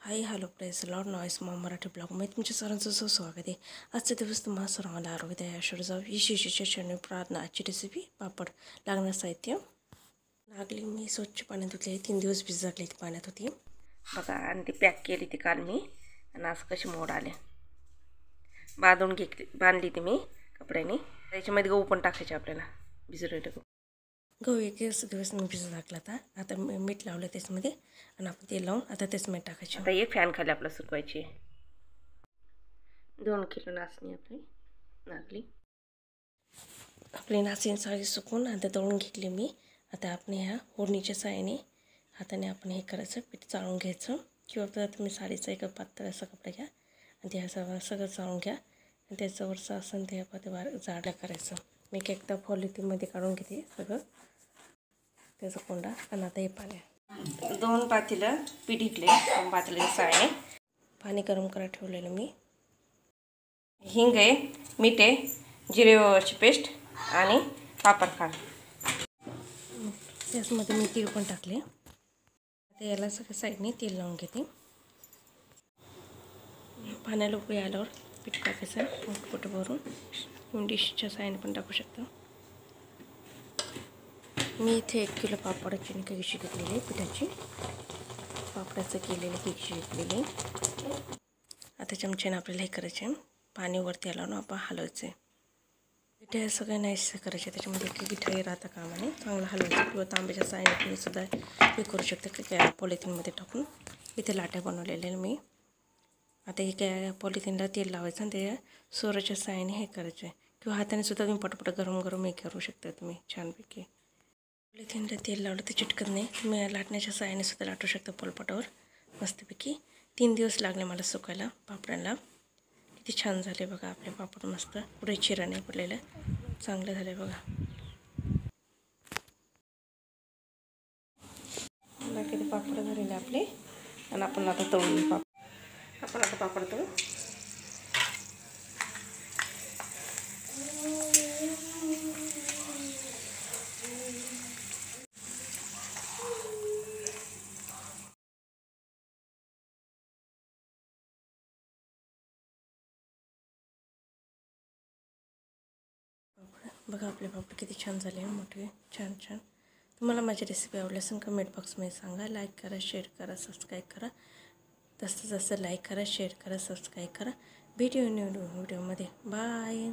Hi hello press Lord noise Marathi ब्लॉगमध्ये तुमच्या सर्वांचं स्वागत आहे। आजचा दिवस तुम्हाला सर्वांना आरोग्यदायी आशीर्वाद विशेष प्रार्थना। आजची रेसिपी पापड। लागणार साहित्य नागली मी स्वच्छ पाण्यात धुतली, 3 दिवस भिजवली पाण्यात होती बघा, आणि ती पॅक केली ती काल मी, आणि आज कशी मोड आले बांधली ती मी कपड्याने। त्याच्यामध्ये गहू पण टाकायचे आपल्याला भिजवलेलं गहू। एक दिवस मी भिजत टाकला आता मीठ लावलं त्याच्यामध्ये, आणि आपण तेल लावून आता तेच मीठ टाकायचे। आता एक फॅन खाली आपलं सुकवायची। 2 किलो नाचणी आपली नाचणी साडी सुकवून आता तळून घेतली मी। आता आपण ह्या फोडणीच्या साहाय्याने हाताने आपण हे करायचं, पीठ चाळून घ्यायचं, किंवा तर तुम्ही साडीचा एक पातळ असा कपडा घ्या आणि ते सगळं चाळून घ्या, आणि त्याच्यावरचं असं ते आपण जाडं करायचं। मी एकदा पॉलिथिनमध्ये काढून घेते सगळं त्याचा कोंडा। आणि आता हे पाणी 2 पातेलं पीठ घेतले, पातेल्याच्या साहाय्याने पाणी गरम करायला ठेवलेलं मी। हिंग आहे, मीठ आहे, जिरेची पेस्ट आणि पापड खार, त्याच्यामध्ये मी तीळ पण टाकले। आता याला सगळं साईडने तेल लावून घेते। पाण्याला उकळी आल्यावर पीठ टाकायचं मोठं भरून, डिशच्या साहाय्याने पण टाकू शकता। मी इथे 1 किलो पापडाची कशी घेतलेली आहे, पिठाची पापडाचं केलेलं केकशी घेतलेली। आता चमच्याने आपल्याला हे करायचे, पाणी वरती आलं ना आपण हलवायचे। पिठे सगळं नाईस करायचे, त्याच्यामध्ये एक पिठाही राहता कामा नये, चांगलं हलवायचं। किंवा तांब्याच्या साहाय्याने तुम्ही सुद्धा हे करू शकता की काय पॉलिथिनमध्ये टाकून। इथे लाट्या बनवलेल्या मी। आता हे काय पॉलिथिनला तेल लावायचं आणि ते सोऱ्याच्या साहाय्याने हे करायचे, किंवा हाताने सुद्धा तुम्ही पटपट गरम हे करू शकता तुम्ही छानपैकी। पॉलिथिनला तेल लावलं तर चिटकत नाही, तुम्ही लाटण्याच्या साहाय्याने सुद्धा लाटू शकता पोलपाटावर मस्तपैकी। 3 दिवस लागले मला सुकायला पापडांना। किती छान झाले बघा आपले पापड, मस्त पुढे चिरा नाही पडलेलं, चांगलं झाले बघा। किती पापड झालेले आपले, आणि आपण आता तळून पापड तळू। बघा आपले पापड किती छान झाले, मोठे छान। तुम्हाला माझी रेसिपी आवडली असेल कमेंट बॉक्समध्ये सांगा। लाईक करा, शेअर करा, सबस्क्राईब करा। जास्तीत जास्त लाईक करा, शेअर करा, सबस्क्राईब करा। व्हिडिओमध्ये बाय।